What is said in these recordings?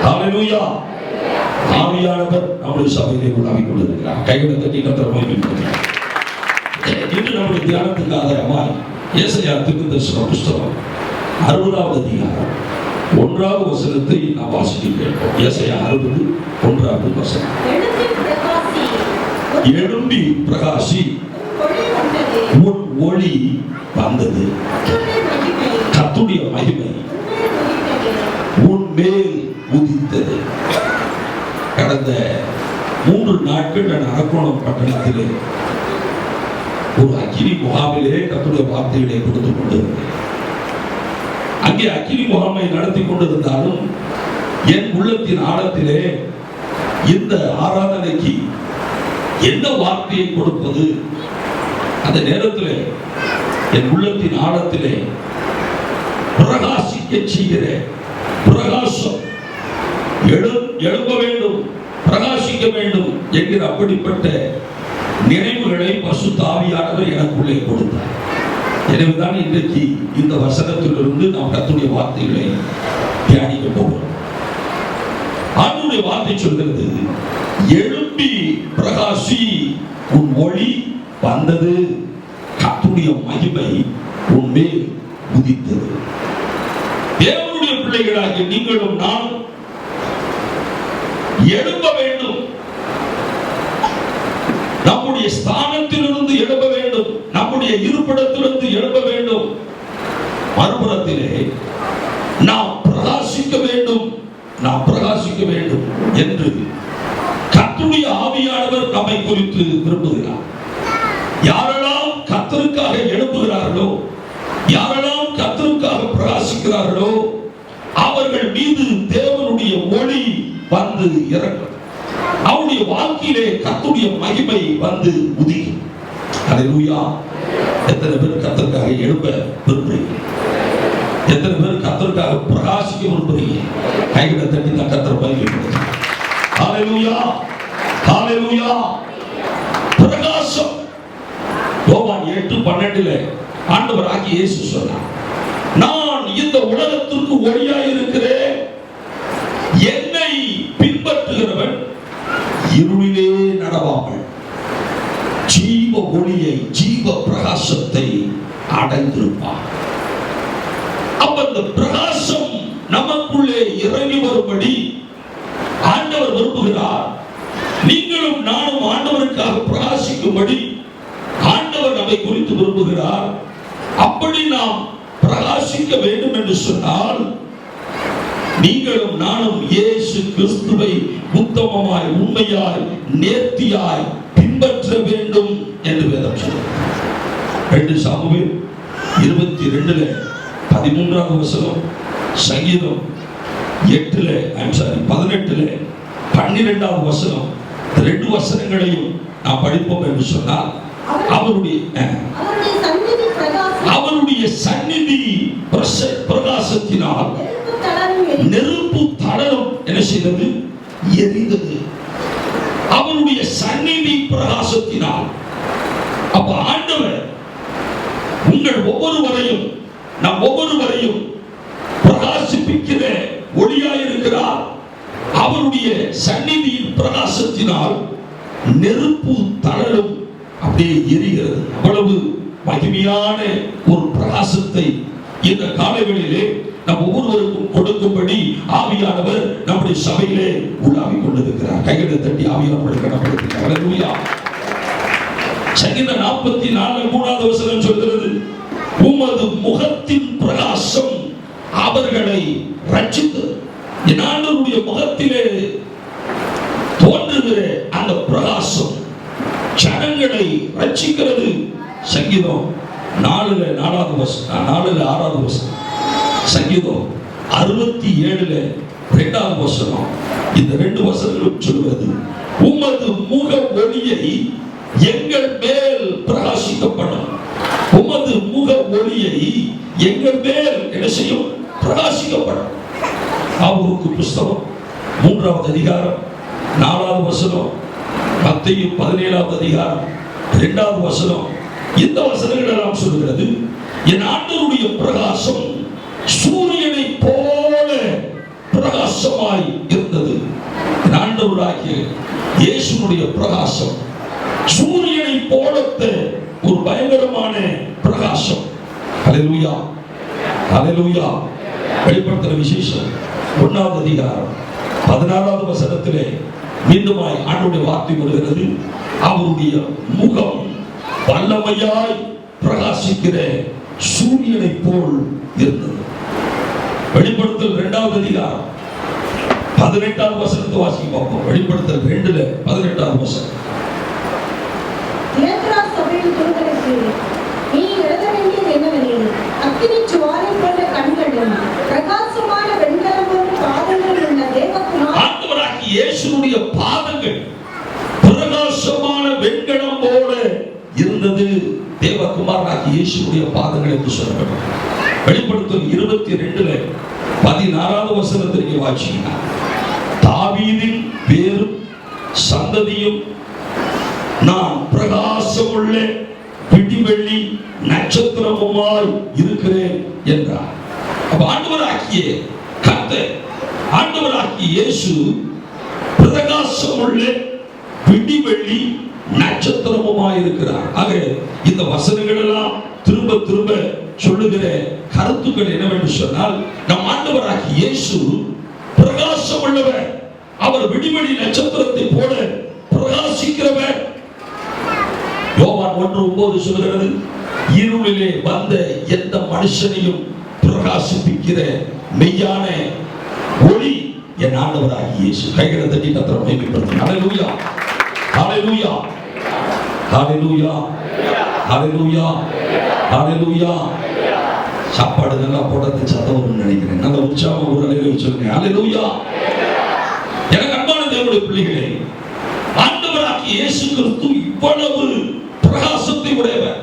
ஹல்லேலூயா. ஆவியானவர் நம்முடைய சபையிலே உலாவிக் கொண்டிருக்கிறார். கைகளை தட்டி கர்த்தரை மகிமைப்படுத்துங்கள். இன்று நம்முடைய தியானத்துக்கு ஆதாரமாய் ஏசாயா தீர்க்கதரிசன புஸ்தகம் 60வது அதிகாரம் 1வது வசனத்தை நாம் வாசிக்க கேட்போம். ஏசாயா 60 1வது வசனம். எழும்பி பிரகாசி, உன் ஒளி வந்தது, கர்த்தருடைய மகிமை உன் மேல் உதித்தது. கடந்த 3 நாட்கள் நான் அரக்கோணம் பட்டணத்திலே ஒரு அக்கினி முகாமிலே கர்த்தருடைய வார்த்தைகளை கொடுத்து கொண்டிருந்தேன். அங்கே அக்கினி முகாமை நடத்தி கொண்டிருந்தாலும் என் உள்ளத்தின் ஆழத்திலே இந்த ஆராதனைக்கு என்ன வார்த்தையை கொடுப்பது, அந்த நேரத்தில் என் உள்ளத்தின் ஆழத்திலே பிரகாசிக்க செய்கிற பிரகாசம் எழும்ப வேண்டும், பிரகாசிக்க வேண்டும் என்கிற அப்படிப்பட்ட நினைவுகளை பரிசுத்த ஆவியானவர் எனக்குள்ளே கொடுத்தார். எனவேதான் இன்றைக்கு இந்த வசனத்திலிருந்து நாம் கர்த்தருடைய வார்த்தைகளை தியானிக்க போகிறோம். ஆண்டவருடைய வார்த்தை சொல்கிறது, எழும்பி பிரகாசி, உன் ஒளி வந்தது, கர்த்தருடைய மகிமை உன் மேல் உதித்தது. தேவனுடைய பிள்ளைகளாகிய நீங்களும் நான் எழும்ப வேண்டும், நம்முடைய ஸ்தானத்திலிருந்து எழும்ப வேண்டும், நம்முடைய இருப்பிடத்திலிருந்து எழும்ப வேண்டும். மறுபுறத்திலே நாம் பிரகாசிக்க வேண்டும், நாம் பிரகாசிக்க வேண்டும் என்று கர்த்தருடைய ஆவியானவர் நம்மை குறித்து விரும்புகிறார். யாரெல்லாம் கர்த்தருக்காக எழும்புகிறார்களோ, யாரெல்லாம் கர்த்தருக்காக பிரகாசிக்கிறார்களோ, அவர்கள் மீது தேவனுடைய ஒளி வந்து இறங்கும். அவருடைய வாழ்க்கையிலே கர்த்தருடைய மகிமை வந்து உதிக்கும். ஹல்லேலூயா. எத்தனை பேர் கர்த்தருக்காக எழும்ப விரும்புறீங்க? எத்தனை பேர் கர்த்தருக்காக பிரகாசிக்க விரும்புறீங்க? கைகளை தட்டி கர்த்தரை மகிமைப்படுத்துங்க. ஹல்லேலூயா, ஹல்லேலூயா. பிரகாசம். யோவான் 8:12 ஆண்டவராகிய இயேசு சொன்னார், நான் இந்த உலகத்திற்கு ஒளியாய் இருக்கிறேன், என்னை பின்பற்றுகிறவன் இருளிலே நடவாமல் ஜீவ ஒளியை, ஜீவ பிரகாசத்தை அடைந்திருப்பான். அப்ப அந்த பிரகாசம் நமக்குள்ளே இறங்கி வரும்படி ஆண்டவர் விரும்புகிறார். நீங்களும் நானும் ஆண்டவருக்காக பிரகாசிக்கும்படி ஆண்டவர் நம்மை குறித்து விரும்புகிறார். அப்படி நாம் பிரகாசிக்க வேண்டும் என்று சொன்னால் நீங்களும் நானும் இயேசு கிறிஸ்துவை உத்தமமாய், உண்மையாய், நேர்த்தியாய் பின்பற்ற வேண்டும் என்று வேதம் சொல்கிறது. 2 சாமுவேல் 22 13வது வசனம், சங்கீதம் 18 12வது வசனம், 2 வசனங்களையும் நாம் படிப்போம் என்று சொன்னால் அவருடைய சந்நிதி பிரகாசத்தினால் நெருப்பு தளரும் என்ன செய்தது? எரிந்தது. அவருடைய சந்நிதி பிரகாசத்தினால். அப்ப ஆண்டவர் உங்கள் ஒவ்வொருவரையும், நம் ஒவ்வொருவரையும் பிரகாசிப்பிக்கிற ஒளியாயிருக்கிறார். அவருடைய சந்நிதியின் பிரகாசத்தினால் நெருப்பு தளரும், அப்படியே எரிகிறது. அவ்வளவு மகிமையான ஒரு பிரகாசத்தை இந்த காலங்களிலே நம் ஒவ்வொருவருக்கும் கொடுக்கும்படி ஆவியானவர் நம்முடைய சபையிலே உலாவிக் கொண்டிருக்கிறார். கைகளை தட்டி ஆவியானவரை கனப்படுத்துகிறார். ஹல்லேலூயா. சங்கீதம் 44:3வது வசனம் சொல்கிறது, உமது முகத்தின் பிரகாசம் அவர்களை ரட்சித்தது. என் ஆண்டவருடைய முகத்திலே தோன்றுகிற அந்த பிரகாசம் ஜனங்களை ரட்சிக்கிறது. சங்கீதம் 4:6வது வசனம், சங்கீதம் 67:2வது வசனம், இந்த 2 வசனங்களும் சொல்வது, உமது முக ஒளியை எங்கள் மேல் பிரகாசிக்கப்படும். உமது முக ஒளியை எங்கள் மேல் என்ன செய்யும்? பிரகாசிக்கப்படும். ஆபூக்கு புஸ்தகம் 3வது அதிகாரம் 4வது வசனம், மத்தேயு 17வது அதிகாரம் 2வது வசனம், இந்த வசனங்கள் எல்லாம் சொல்கிறது, என் ஆண்டவருடைய பிரகாசம் சூரியனை போல பிரகாசமாய் இருந்தது. ஆண்டவராகிய இயேசுவுடைய பிரகாசம் சூரியனை போலத்த ஒரு பயங்கரமான பிரகாசம். ஹல்லேலூயா, ஹல்லேலூயா. வெளிப்படுத்தின விசேஷம் 1வது அதிகாரம் 16வது வசனத்திலே மீண்டுமாய் ஆண்டவருடைய வார்த்தை வருகிறது. அவருடைய முகம் வல்லமையாய் பிரகாசிக்கிற சூரியனை போல் இருந்தது. வெளிப்படுத்தல் 2வது அதிகாரம் 18வது வசனத்தை வாசிக்க பார்ப்போம். வெளிப்படுத்தல் 2:18 வசனம். நீ எழுத வேண்டியது என்னவெனில், அக்கினி ஜுவாலை போன்ற கண்களும் பிரகாசமான வெண்கலம் போன்ற பாதங்களும் உள்ள தேவகுமாரன் ஆண்டவராகிய இயேசுவுடைய பாதங்கள் பிரகாசமான வெண்கலம் போல இருந்தது. தேவகுமாரனாகிய இயேசுவுடைய பாதங்கள் என்று சொல்லப்பட்டது. வெளிப்படுத்தல் 22:16வது வசனத்திற்கு வாசிக்கிறார். தாவீதின் பேரும் சந்ததியும் நான் பிரகாசமுள்ள பிடிவெள்ளி நட்சத்திரமுமாய் இருக்கிறேன் என்றார். அப்ப ஆண்டவராகிய கர்த்தர், ஆண்டவராகிய இயேசு பிரகாசமுள்ள பிடிவெள்ளி நட்சத்திரமுமாய் இருக்கிறார். ஆக இந்த வசனங்கள் எல்லாம் திரும்ப திரும்ப சொல்லுகிற கருத்துக்கள் என்னவென்று சொன்னால், நம் ஆண்டவராகிய இயேசு பிரகாசம் உள்ளவர். அவர் விடிவெளி நட்சத்திரத்தை போல பிரகாசிக்கிறவர். யோவான் 1:9 சொல்கிறது, இருளிலே வந்த எந்த மனுஷனையும் பிரகாசிப்பிக்கிற மெய்யான ஒளி என் ஆண்டவராகிய இயேசு. கைகளை தட்டி கர்த்தரை மகிமைப்படுத்துங்கள். ஹல்லேலூயா, ஹல்லேலூயா, ஹல்லேலூயா, ஹல்லேலூயா, ஹல்லேலூயா. சாப்பாடு நல்லா போடுறது சத்தம் நினைக்கிறேன். நல்ல உற்சாகம் ஒரு நிலையில் சொல்லுங்க. ஹல்லேலூயா. எனக்கு அன்பான தேவனுடைய பிள்ளைகளே, ஆண்டவராகிய இயேசு கிறிஸ்து இவ்வளவு பிரகாசத்தை உடையவர்,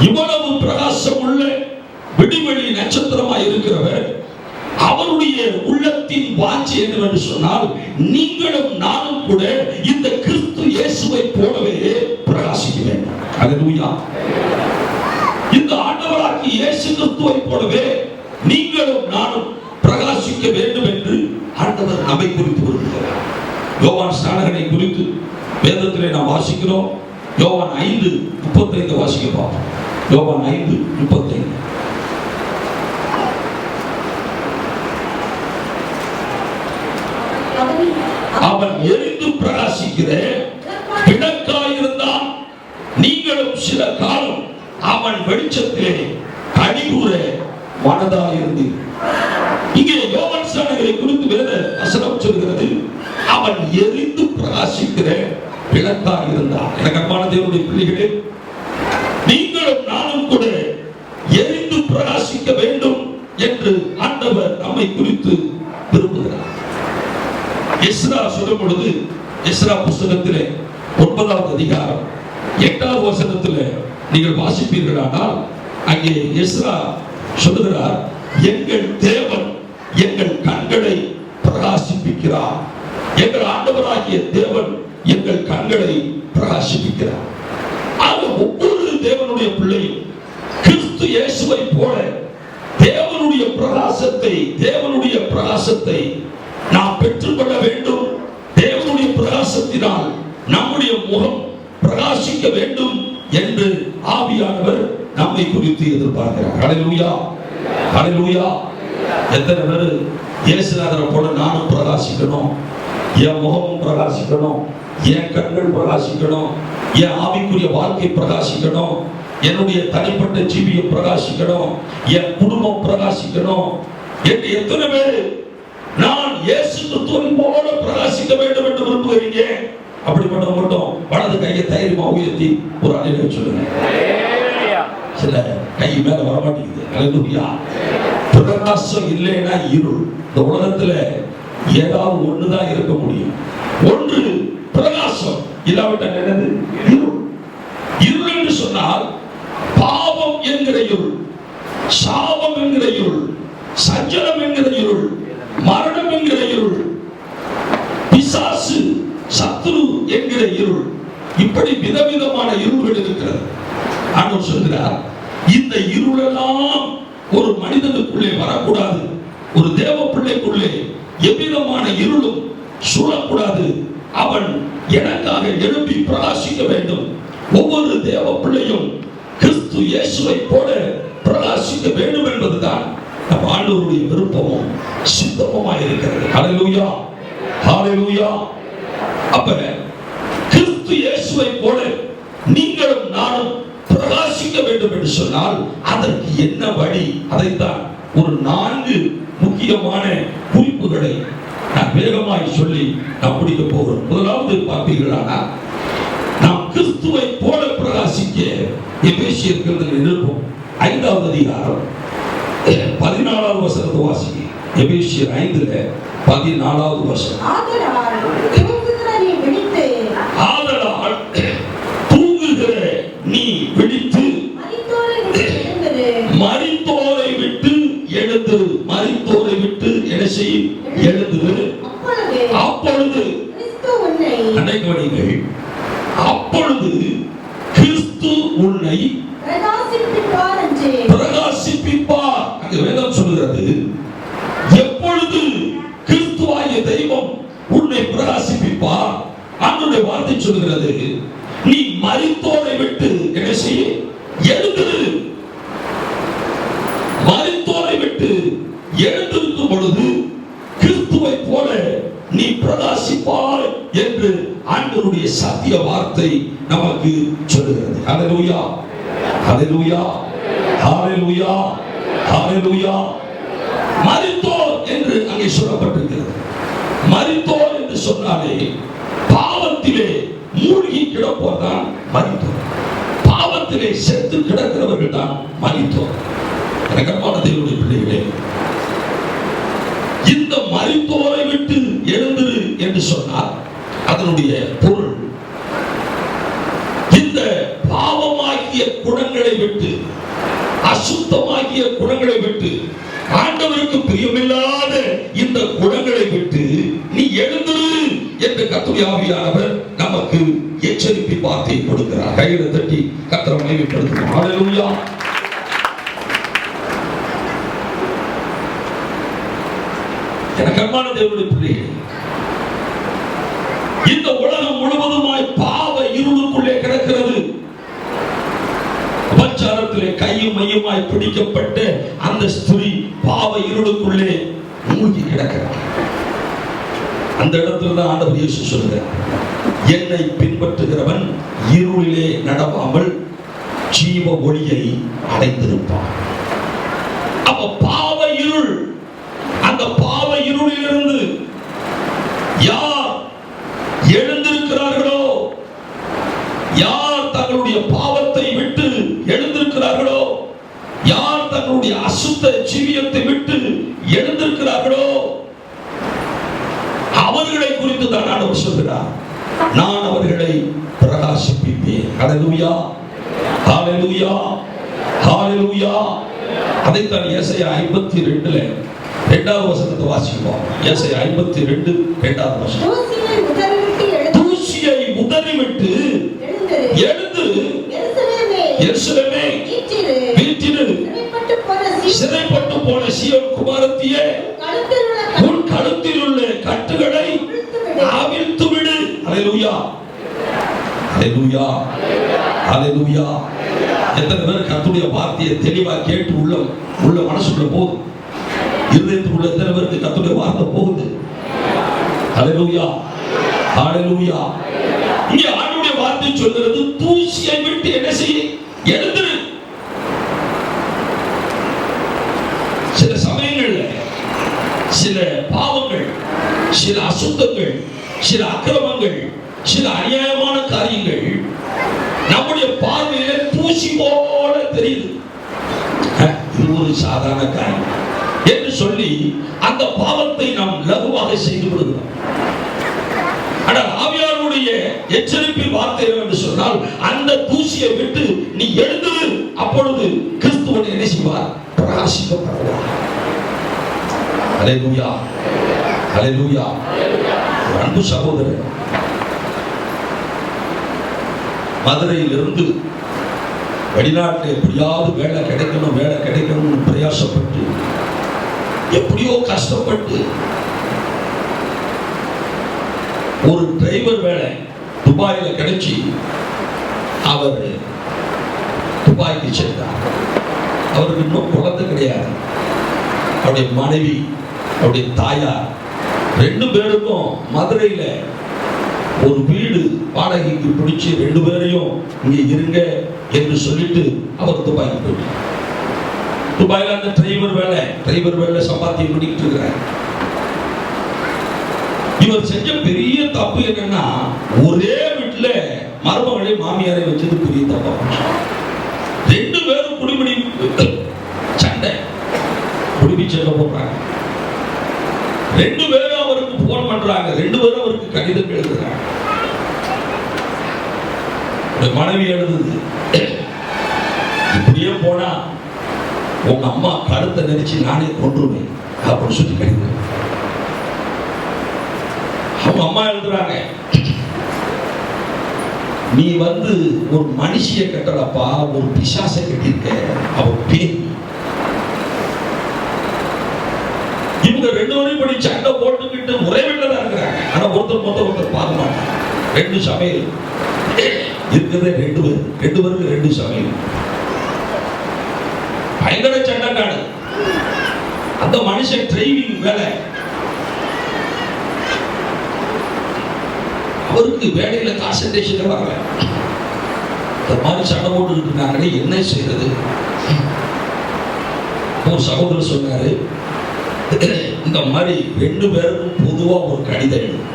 இவ்வளவு பிரகாசம் உள்ள விடிவெளி நட்சத்திரமாய் இருக்கிறவர். அவருடைய உள்ளத்தின் வாஞ்சை என்னவென்று சொன்னால், நீங்களும் நானும் கூட இந்த கிறிஸ்து இயேசுவை போலவே பிரகாசிக்க வேண்டும். ஹல்லேலூயா. இந்த ஆண்டவராகிய இயேசு கிறிஸ்துவை போலவே நீங்களும் நானும் பிரகாசிக்க வேண்டும் என்று ஆண்டவர் நம்மை குறித்து விரும்புகிறார். யோவான் ஸ்நானகனை குறித்து வேதத்திலே நாம் வாசிக்கிறோம். யோவான் 5:35 வாசிக்க பார்ப்போம். யோவான் 5:35. அவன் எரிந்து பிரகாசிக்கிற விளக்காயிருந்தான். நீங்களும் சில காலம் அவன் வெளிச்சத்திலே கனிகூர மனதாயிருந்தீர்கள். இங்கே யோவான் ஸ்நானகனை குறித்து வேத வசனம் சொல்கிறது, அவன் எரிந்து பிரகாசிக்கிற விளக்காக இருந்தார். எனக்கு அன்பான தேவனுடைய பிள்ளைகளே, நீங்களும் நானும் கூட எரிந்து பிரகாசிக்க வேண்டும் என்று ஆண்டவர் நம்மை குறித்து விரும்புகிறார். எஸ்ரா சொல்லும் பொழுது, எஸ்ரா புஸ்தகத்திலே 9வது அதிகாரம் 8வது வசனத்திலே நீங்கள் வாசிப்பீர்களானால், அங்கே எஸ்ரா சொல்லுகிறார், எங்கள் தேவன் எங்கள் கண்களை பிரகாசிப்பிக்கிறார். எங்கள் ஆண்டவராகிய தேவன் எங்கள் கண்களை பிரகாசிப்பிக்கிறார். ஆக ஒவ்வொரு தேவனுடைய பிள்ளையும் கிறிஸ்து இயேசுவை போல தேவனுடைய பிரகாசத்தை நாம் பெற்றுக்கொள்ள வேண்டும். தேவனுடைய பிரகாசத்தினால் நம்முடைய முகம் பிரகாசிக்க வேண்டும் என்று ஆவியானவர் நம்மை குறித்து எதிர்பார்க்கிறார். ஹல்லேலூயா, ஹல்லேலூயா. எத்தனை பேர் இயேசுநாதரை போல நானும் பிரகாசிக்கணும், என் முகமும் பிரகாசிக்கணும், என் கண்கள் பிரகாசிக்கணும், என் ஆவிக்குரிய வாழ்க்கை பிரகாசிக்கணும், என்னுடைய தனிப்பட்ட ஜீவியம் பிரகாசிக்கணும், என் குடும்பம் பிரகாசிக்கணும் என்று எத்தனை பேர் நான் இயேசு கிறிஸ்துவை போல பிரகாசிக்க வேண்டும் என்று விரும்புகிறீங்க? அப்படிப்பட்ட மட்டும் வலது கையை தைரியமா உயர்த்தி ஒரு அலையில சொல்லுங்க. சில கை மேல வரமாட்டேங்குது. ஹல்லேலூயா. பிரகாசம் இல்லைன்னா இருள். இந்த உலகத்துல ஏதாவது ஒண்ணுதான் இருக்க முடியும். ஒன்று பிரகாசம், இல்லாவிட்டால் என்னது? இருள். இருள் என்று சொன்னால் பாவம் என்கிற இருள், சாபம் என்கிற இருள், சஞ்சலம் என்கிற இருள், மரணம் என்கிற இருள், பிசாசு சத்துரு என்கிற இருள், இப்படி விதவிதமான இருள்கள் இருக்கிறது. ஆண்டவர் சொல்கிறார், இந்த இருளெல்லாம் ஒரு மனிதனுக்குள்ளே வரக்கூடாது, ஒரு தேவ பிள்ளைக்குள்ளே எவ்விதமான இருளும் சூழக்கூடாது. அவன் எனக்காக எழுப்பி பிரகாசிக்க வேண்டும். ஒவ்வொரு தேவ பிள்ளையும் கிறிஸ்து இயேசுவை போல பிரகாசிக்க வேண்டும் என்பதுதான் நம் ஆண்டவருடைய விருப்பமும் சித்தமுமாய் இருக்கிறது. ஹல்லேலூயா, ஹல்லேலூயா. அப்ப கிறிஸ்து இயேசுவை போல நீங்களும் நானும் பிரகாசிக்க வேண்டும் என்று சொன்னால் அதற்கு என்ன வழி? அதைத்தான் ஒரு 4 முக்கியமான குறிப்புகளை நான் வேகமாய் சொல்லி நான் முடிக்க போகிறோம். முதலாவது பார்த்தீர்களானால், நாம் கிறிஸ்துவை போல பிரகாசிக்க எபேசியர்கள் நிருபம் 5வது அதிகாரம் 14வது வசனத்தை வாசிங்க. எபேசியர் 5:14வது வசனம். ஆதலால் தூங்குகிற நீ விழித்து மரித்தோரை விட்டு எழுந்து. மரித்தோரை விட்டு என்ன செய்யும்? எழுந்து. அப்பொழுது அனைவர்கள் அப்பொழுது கிறிஸ்து உன்னை பிரகாசிப்பிப்பார். அங்க வேதம் சொல்கிறது, எப்பொழுது கிறிஸ்துவாகிய தெய்வம் உன்னை பிரகாசிப்பிப்பார். ஆண்டவருடைய வார்த்தை சொல்கிறது, நீ மரித்தோரை விட்டு என்ன செய்ய? எழுந்து. மரித்தோரை விட்டு எழுந்திருக்கும் பொழுது கிறிஸ்துவை போல நீ பிரகாசிப்பாய் என்று ஆண்டவருடைய சத்திய வார்த்தை நமக்கு சொல்கிறது. ஹல்லேலூயா, ஹல்லேலூயா, ஹல்லேலூயா, ஹல்லேலூயா. மரித்தோர் என்று அங்கே சொல்லப்பட்டிருக்கிறது. மரித்தோர் என்று சொன்னாலே பாவத்திலே மூழ்கி கிடப்போர் தான் மரித்தோர். பாவத்திலே செத்து கிடக்கிறவர்கள் தான் மரித்தோர். கர்த்தமான தேவனுடைய பிள்ளைகளே, இந்த மரித்தோரை விட்டு எழுந்திரு என்று சொன்னார். அதனுடைய பொருள், இந்த பாவமாகிய குணங்களை விட்டு, அசுத்தமாகிய குணங்களை விட்டு, ஆண்டவருக்கு பிரியமில்லாத இந்த குணங்களை விட்டு நீ எழுந்திரு என்று கர்த்தருடைய ஆவியானவர் நமக்கு எச்சரிப்பை வார்த்தை கொடுக்கிறார். கையில தட்டி கர்த்தரை மகிமைப்படுத்துவோம். ஹல்லேலூயா. கர்த்தமான தேவனுடைய பிள்ளைகளே, இந்த உலகம் முழுவதுமாய் பாவ இருளுக்குள்ளே கிடக்கிறது. உபச்சாரத்திலே கையும் மையுமாய் பிடிக்கப்பட்ட அந்த ஸ்திரீ பாவ இருளுக்குள்ளே மூழ்கி கிடக்கிறார். அந்த இடத்துல தான் ஆண்டவர் இயேசு சொல்கிறார், என்னை பின்பற்றுகிறவன் இருளிலே நடவாமல் ஜீவ ஒளியை அடைந்திருப்பான். அப்ப பாவ இருள், அந்த பாவ இருளிலிருந்து யார் எழுந்திருக்கிறார்களோ, யார் தங்களுடைய பாவத்தை விட்டு எழுந்திருக்கிறார்களோ, யார் தங்களுடைய அசுத்த ஜீவியத்தை விட்டு எழுந்திருக்கிறார்களோ, அவர்களை குறித்து தான் ஆண்டவர் சொல்கிறார், நான் அவர்களை பிரகாசிப்பிப்பேன். ஹல்லேலூயா, ஹல்லேலூயா, ஹல்லேலூயா. அதைத்தான் ஏசாயா 52 2வது வசனத்தை வாசிப்போம். ஏசாயா 52 2வது வசனம். தூசியை உதறிவிட்டு எழுந்து எருசலேமே வீற்றிரு. சிறைப்பட்டு போன சீயோன் குமாரத்தியே, உன் கழுத்தில் உள்ள கட்டுகளை அவிழ்த்து விடு. ஹல்லேலூயா, ஹல்லேலூயா, ஹல்லேலூயா. எத்தனை பேர் கர்த்தருடைய வார்த்தையை தெளிவா கேட்டு உள்ள மனசுக்குள்ள போகுது? இருதயத்துக்குள்ள எத்தனை பேருக்கு கர்த்தருடைய வார்த்தை போகுது? ஹல்லேலூயா, ஹல்லேலூயா. இங்கே ஆண்டவருடைய வார்த்தை சொல்கிறது, தூசியை விட்டு என்ன செய்ய? எழுந்திரு. சில சமயங்கள்ல சில பாவங்கள், சில அசுத்தங்கள், சில அக்கிரமங்கள், சில அநியாயமான காரியங்கள் நம்முடைய பார்வையில தூசி போல தெரியுது. இது ஒரு சாதாரண காரியம் என்று சொல்லி அந்த பாவத்தை நாம் லகுவாக செய்து விடுகிறோம். ஆனால் ஆவியானவருடைய எச்சரிப்பின் வார்த்தை என்று சொன்னால், அந்த தூசியை விட்டு நீ எழுந்திரு. அப்பொழுது கிறிஸ்துவை என்ன செய்வார்? பிரகாசிக்கப்படுவார். ஹல்லேலூயா, ஹல்லேலூயா. அன்பு சகோதரர், மதுரையிலிருந்து வெளிநாட்டில் எப்படியாவது வேலை கிடைக்கணும் பிரயாசப்பட்டு எப்படியோ கஷ்டப்பட்டு ஒரு டிரைவர் வேலை துபாயில கிடைச்சி அவர் துபாய்க்கு சென்றார். அவருக்கு இன்னும் குழந்தை கிடையாது. அவருடைய மனைவி, அவருடைய தாயார் 2 பேருக்கும் மதுரையில ஒரு வீடு வாடகைக்கு பிடிச்சு 2 பேரையும் இங்க இருங்க என்று சொல்லிட்டு அவர் துபாய்க்கு போயிட்டார். துபாயில அந்த டிரைவர் வேலை சம்பாத்தியம் பண்ணிட்டு இருக்கிறார். இவர் செஞ்ச பெரிய தப்பு என்னன்னா, ஒரே வீட்டுல மருமகளை மாமியாரை வச்சது பெரிய தப்பா. 2 பேரும் குடிபிடி சண்டை போடுறாங்க. 2 பேரும் அவருக்கு போன் பண்றாங்க. 2 பேரும் அவருக்கு கடிதம் எழுதுறாங்க. மனைவி எழுதுது, இப்படியே போனா உங்க அம்மா கழுத்தை நெரிச்சு நானே கொன்றுவேன் அப்படின்னு சொல்லி கடிதம். அவங்க அம்மா எழுதுறாங்க, நீ ஒரு மனுஷிய கட்டலப்பா, ஒரு பிசாசை கட்டியிருக்க, அவ பேய். இவங்க 2 பேரும் படி சண்டை போட்டுக்கிட்டு ஒரே வீட்டில் தான் இருக்கிறாங்க. ஆனா ஒருத்தர் பார்க்க மாட்டாங்க. 2 சமையல் இருக்கிறதே 2 பேருக்கு 2 சமையல். பயங்கர சண்டைக்காடு. அந்த மனுஷன் டிரைவிங் வேலை, அவருக்கு வேலையில கான்சன்ட்ரேஷன் வரல. இந்த மாதிரி சண்டை போட்டுக்கிட்டு இருக்காங்களே, என்ன செய்யறது? ஒரு சகோதரர் சொன்னாரு, இந்த மாதிரி 2 பேருக்கும் பொதுவா ஒரு கடிதம் எழுது.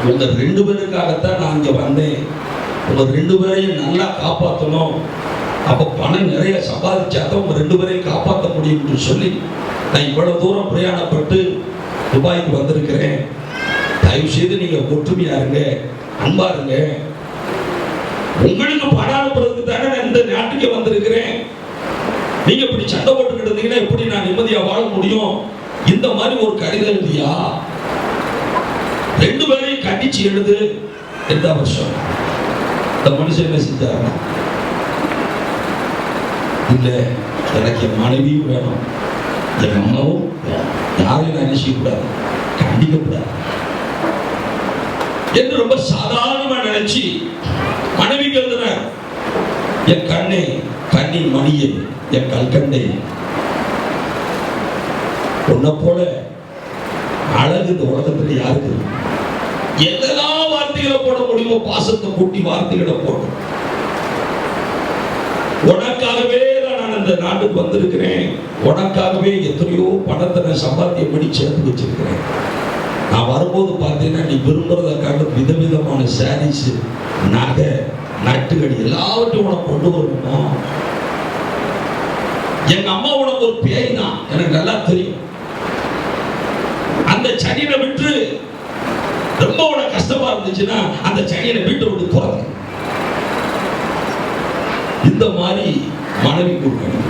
உங்க 2 பேருக்காகத்தான் நான் இங்க வந்தேன். உங்க 2 பேரையும் நல்லா காப்பாற்றணும். அப்ப பணம் நிறைய சம்பாதிச்சாதான் உங்க 2 பேரையும் காப்பாற்ற முடியும் சொல்லி நான் இவ்வளவு தூரம் பிரயாணப்பட்டு துபாய்க்கு வந்திருக்கிறேன். தயவு செய்து நீங்க ஒற்றுமையா இருங்க, அன்பா இருங்க. உங்களுக்கு பணம் அனுப்புறதுக்கு தானே நான் இந்த நாட்டுக்கு வந்திருக்கிறேன். நீங்க இப்படி சண்டை போட்டுக்கிட்டு இருந்தீங்கன்னா எப்படி நான் நிம்மதியா வாழ முடியும்? இந்த மாதிரி ஒரு கடிதம் எழுதியா 2 பேரையும் கண்டிச்சு எழுது என்று அவர் சொன்னார். இந்த மனுஷன் என்ன செஞ்சாரு? இல்ல, எனக்கு என் மனைவியும் வேணும், என் அம்மாவும் வேணும், யாரையும் நான் நினைச்சக்கூடாது, கண்டிக்கக்கூடாது என்று ரொம்ப சாதாரணமா நினைச்சு மனைவிக்கு எழுதுனார், என் கண்ணே, கண்ணின் மணியே, என் கல்கண்டே, உன்னை போல அழகு இந்த உலகத்துல யாருக்கு? எதெல்லாம் வார்த்தைகளை போட முடியுமோ பாசத்தை கூட்டி வார்த்தைகளை போடும். உனக்காகவே தான் நான் இந்த நாட்டுக்கு வந்திருக்கிறேன். உனக்காகவே எத்தனையோ பணத்தை நான் சம்பாத்தியம் பண்ணி சேர்த்து வச்சிருக்கிறேன். நான் வரும்போது பார்த்தீங்கன்னா நீ விரும்புறதுக்காக விதவிதமான சாரீஸ், நகை, நட்டுக்கடி எல்லாவற்றையும் உனக்கு கொண்டு வரணும். எங்க அம்மா உனக்கு ஒரு பேய் தான், எனக்கு நல்லா தெரியும். அந்த சனியை விட்டு ரொம்ப உனக்கு கஷ்டமா இருந்துச்சுன்னா அந்த சனியை வீட்டை விட்டு போறது. இந்த மாதிரி மனைவி கொடுக்கணும்.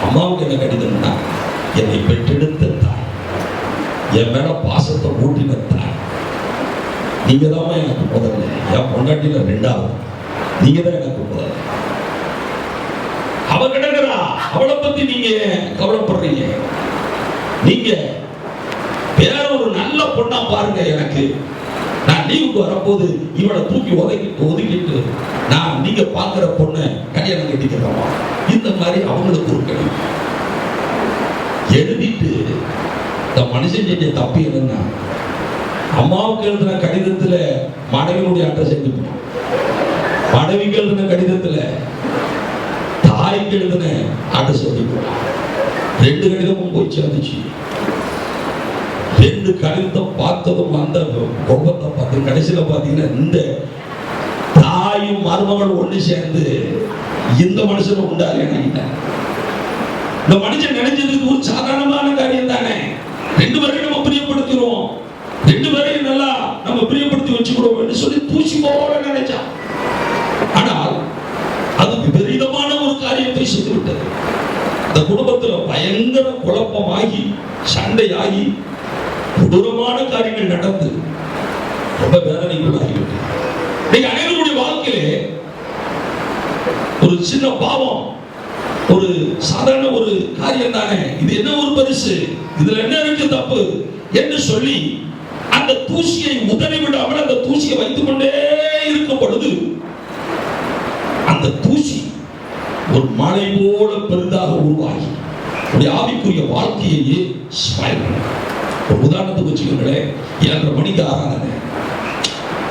அம்மாவுக்கு என்ன கடிதம்னா, என்னை பெற்றெடுத்த தாய், என் மேல பாசத்தை ஊட்டின தாய், நீங்க தான் எனக்கு முதல்ல, என் பொண்டாட்டியில 2வது, நீங்க தான் எனக்கு முதல்ல. அவ கிடக்குறா, அவளை பத்தி நீங்க கவலைப்படுறீங்க. நீங்க வேற ஒரு நல்ல பொண்ணா பாருங்க. எனக்கு நான் லீவுக்கு வரும்போது இவளை தூக்கி ஒதுக்கிட்டு நான் நீங்க பாக்குற பொண்ணை கல்யாணம் கட்டிக்கிறோமா, இந்த மாதிரி அவங்களுக்கு ஒரு கடிதம் எழுதிட்டு. இந்த மனுஷன் செஞ்ச தப்பு என்னன்னா, அம்மாவுக்கு எழுதின கடிதத்துல மனைவியுடைய அட்ரஸ் எழுதிக்கணும், மனைவிக்கு எழுதின கடிதத்துல தாய்க்கு எழுதின அட்ரஸ் எழுதிக்கணும். 2 கடிதமும் போய் சேர்ந்துச்சு. 2 கடிதம் பார்த்ததும் அந்த கோபத்தை பார்த்து கடைசியில பாத்தீங்கன்னா இந்த தாயும் மருமகள் ஒண்ணு சேர்ந்து இந்த மனுஷனை உண்டாலே. இந்த மனுஷன் நினைச்சதுக்கு ஒரு சாதாரணமான காரியம் தானே. 2 பேரையும் நம்ம பிரியப்படுத்துறோம், 2 பேரையும் நல்லா நம்ம பிரியப்படுத்தி வச்சுக்கிறோம் சொல்லி தூசி போல நினைச்சான். ஆனால் அது விபரீதமான ஒரு காரியத்தை செய்து விட்டது. அந்த குடும்பத்துல பயங்கர குழப்பமாகி சண்டையாகி கொடூரமான காரியங்கள் நடந்து ரொம்ப வேதனைக்குள்ளாகிவிட்டது. நீங்க அனைவருடைய வாழ்க்கையிலே ஒரு சின்ன பாவம், ஒரு சாதாரண ஒரு காரியம் தானே, இது என்ன ஒரு பரிசு, இதுல என்ன இருக்கு தப்பு என்று சொல்லி அந்த தூசியை உதறி விடாமல் அந்த தூசியை வைத்துக் கொண்டே இருக்கும் பொழுது அந்த தூசி ஒரு மலை போல பெரிதாக உருவாகி உடைய ஆவிக்குரிய வாழ்க்கையே ஸ்மைல் பண்ணும். ஒரு உதாரணத்துக்கு வச்சுக்கோங்களேன், 7:30 மணிக்கு ஆராதனை,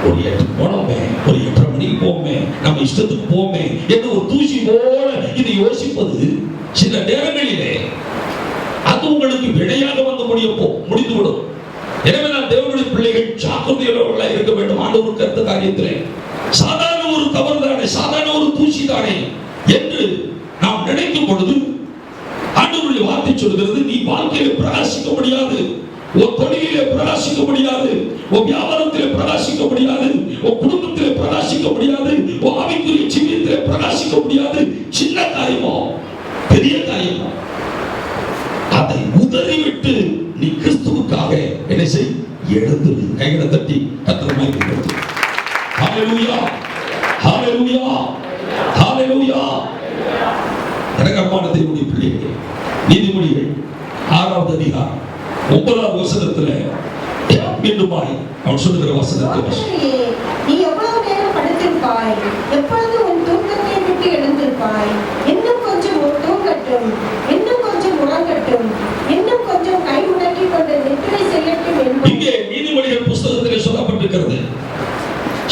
ஒரு 8 போனோமே, ஒரு 8:30 மணிக்கு போமே, நம்ம இஷ்டத்துக்கு போமே என்று ஒரு தூசி போல இதை யோசிப்பது சில நேரங்களிலே அது உங்களுக்கு விடையாக வந்து முடிந்துவிடும். எனவே நான் தேவனுடைய பிள்ளைகள் ஜாக்கிரதையுள்ளவர்களாக இருக்க வேண்டும். ஆண்டவருக்கு அடுத்த காரியத்திலே சாதாரண ஒரு தவறு தானே, சாதாரண ஒரு தூசி தானே என்று நாம் நினைக்கும் பொழுது ஆண்டவருடைய வார்த்தை சொல்கிறது, நீ வாழ்க்கையில பிரகாசிக்க முடியாது, உன் தொழிலிலே பிரகாசிக்க முடியாது, உன் வியாபாரத்திலே பிரகாசிக்க முடியாது, உன் குடும்பத்திலே பிரகாசிக்க முடியாது, உன் ஆவிக்குரிய ஜீவியத்திலே பிரகாசிக்க முடியாது. சின்ன காரியமோ பெரிய காரியமோ அதை உதறிவிட்டு நீ கிறிஸ்துவுக்காக என்ன செய், எழுந்திரு. கைகளை தட்டி கர்த்தரை மகிமைப்படுத்து. ஹalleluya, ஹalleluya, ஹalleluya. கடகமான தேவனுடைய பிள்ளைகளே, நீதிமொழிகள் 6வது அதிகாரம் 9வது வசனத்துல மீண்டுமாய் அவன் சொல்லுகிற வசனத்தை, நீ எவ்வளவு நேரம் படுத்திருப்பாய், எப்பொழுது உன் தூக்கத்தை விட்டு எழுந்திருப்பாய், இன்னும் கொஞ்சம் தூங்கட்டும், இன்னும் கொஞ்சம் உறங்கட்டும், இன்னும் கொஞ்சம் கை முடக்கி கொண்டு நித்திரை செய்யட்டும் என்பது இங்கே நீதிமொழிகள் புஸ்தகத்திலே சொல்லப்பட்டிருக்கிறது.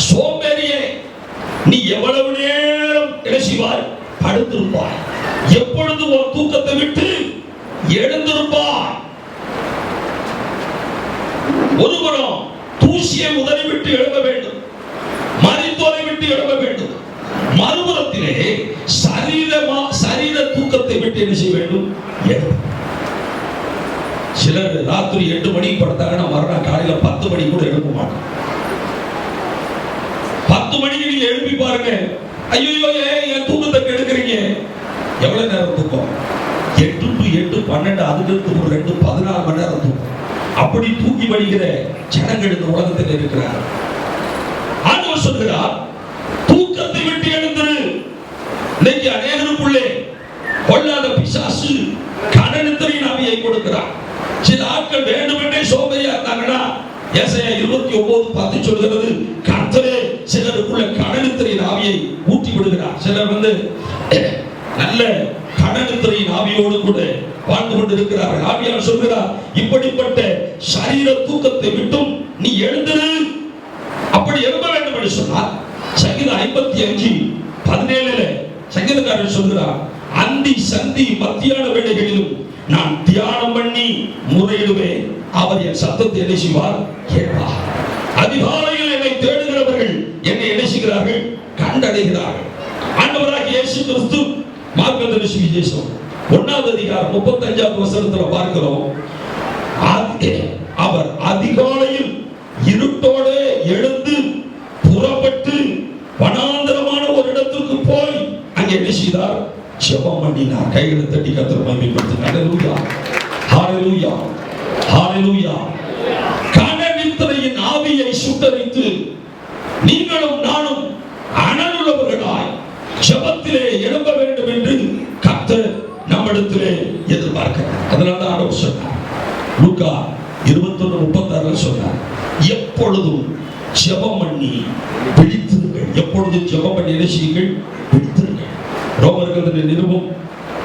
சோம்பேறியே, நீ எவ்வளவு நேரம் என்ன செய்வாய், படுத்திருப்பாய், எப்பொழுது உன் தூக்கத்தை விட்டு எழுந்திருப்பாய். ஒருபுறம் தூசியை உதறி விட்டு எழுத வேண்டும், மரித்தோரை விட்டு எழுத வேண்டும், மறுபுறத்திலே சரீர தூக்கத்தை விட்டு என்ன செய்ய வேண்டும், எழுத. சிலர் ராத்திரி 8 மணிக்கு படுத்தாங்கன்னா மறுநாள் காலையில 10 மணி கூட எழுப்ப மாட்டாங்க. 10 மணிக்கு நீங்க எழுப்பி பாருங்க, ஐயோ என் தூக்கத்தை கெடுக்கிறீங்க. எவ்வளவு நேரம் தூக்கம்? 8 to 8 12, அதுக்கு ஒரு 2 14 மணி நேரம் தூக்கம். அப்படி தூக்கி வடிகிற ஜனங்கள் இந்த உலகத்தில் இருக்கிறார். ஆண்டவர் சொல்கிறார், தூக்கத்தை விட்டு எழுந்திரு. இன்னைக்கு அநேகருக்குள்ளே கொள்ளாத பிசாசு கடனித்திரையின் ஆவியை கொடுக்கிறார். சில ஆட்கள் வேண்டுமென்றே சோம்பேறியா இருந்தாங்கன்னா ஏசாயா 29:10 சொல்கிறது, கர்த்தரே சிலருக்குள்ள கடனித்திரையின் ஆவியை ஊற்றி விடுகிறார். சிலர் நல்ல கடனித்திரையின் ஆவியோடு கூட வாழ்ந்து கொண்டிருக்கிறார்கள். ஆவியார் சொல்கிறார், இப்படிப்பட்ட சரீர தூக்கத்தை விட்டும் நீ எழுந்திரு. அப்படி எழுத வேண்டும் என்று சொன்னால் சங்கீதம் 55:17 சங்கீதக்காரர் சொல்கிறார், அந்தி சந்தி மத்தியான வேளைகளிலும் நான் தியானம் பண்ணி முறையிடுவேன், அவர் என் சத்தத்தை என்ன செய்வார், கேட்பார். அதிகாலையில் என்னை தேடுகிறவர்கள் என்னை என்ன செய்கிறார்கள், கண்டடைகிறார்கள். ஆண்டவராகிய இயேசு கிறிஸ்து மார்க்க சுவிசேஷம் 1வது அதிகாரம் 35வது வசனத்துல பார்க்கிறோம், அவர் அதிகாலையில் இருட்டோட எழுந்து புறப்பட்டு வனாந்தரமான ஒரு இடத்துக்கு போய் அங்கே என்ன செய்தார், ஜெபம் பண்ணினார். கைகளை தட்டி கர்த்தரை மகிமைப்படுத்துங்க. ஹalleluya, ஹalleluya, ஹalleluya. கடனித்திரையின் ஆவியை சுட்டரித்து நீங்களும் நானும் அனலுள்ளவர்களாய் ஜெபத்திலே எழும்ப வேண்டும் என்று கர்த்தர் நம்மிடத்திலே எதிர்பார்க்கிறார். அதனால தான் ஆண்டவர் சொன்னார், லூக்கா 21:36 சொன்னார், எப்பொழுதும் ஜெபம் பண்ணி விழித்திருங்கள். எப்பொழுதும் ஜெபம் பண்ணி என்ன செய்யுங்கள், விழித்திருங்கள். ரோமர்கள் நிருபம்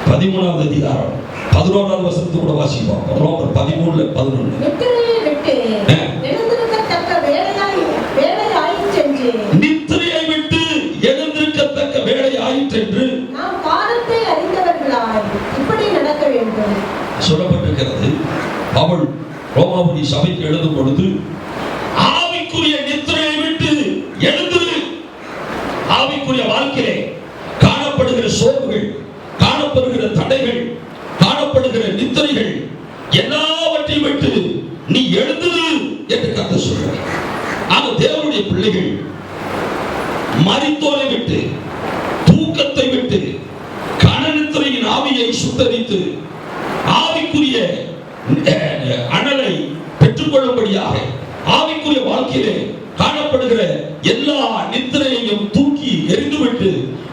13வது அதிகாரம் 11வது வசனத்தை கூட வாசிப்போம். ரோமர் 13:11. நித்திரையை விட்டு எழுந்திருக்கத்தக்க வேலை ஆயிற்றென்று நாம் காலத்தை அறிந்தவர்களாய் இப்படி நடக்க வேண்டும் சொல்லப்பட்டிருக்கிறது. அவள் ரோமாபுரி சபைக்கு எழுதும் பொழுது ஆவிக்குரிய நித்திரையை விட்டு எழுந்திரு. ஆவிக்குரிய வாழ்க்கையிலே காணப்படுகிற சோர்வுகள், காணப்படுகிற தடைகள், காணப்படுகிற நித்திரைகள் எல்லாவற்றையும் விட்டு நீ எழுந்திரு என்று கர்த்தர் சொல்றார். ஆக தேவனுடைய பிள்ளைகள் மரித்தோரை விட்டு, தூக்கத்தை விட்டு, கடனித்திரையின் ஆவியை சுட்டரித்து ஆவிக்குரிய அனலை பெற்றுக்கொள்ளும்படியாக ஆவிக்குரிய வாழ்க்கையிலே காணப்படுகிற எல்லா நித்திரையையும் தூக்கி எறிந்துவிட்டு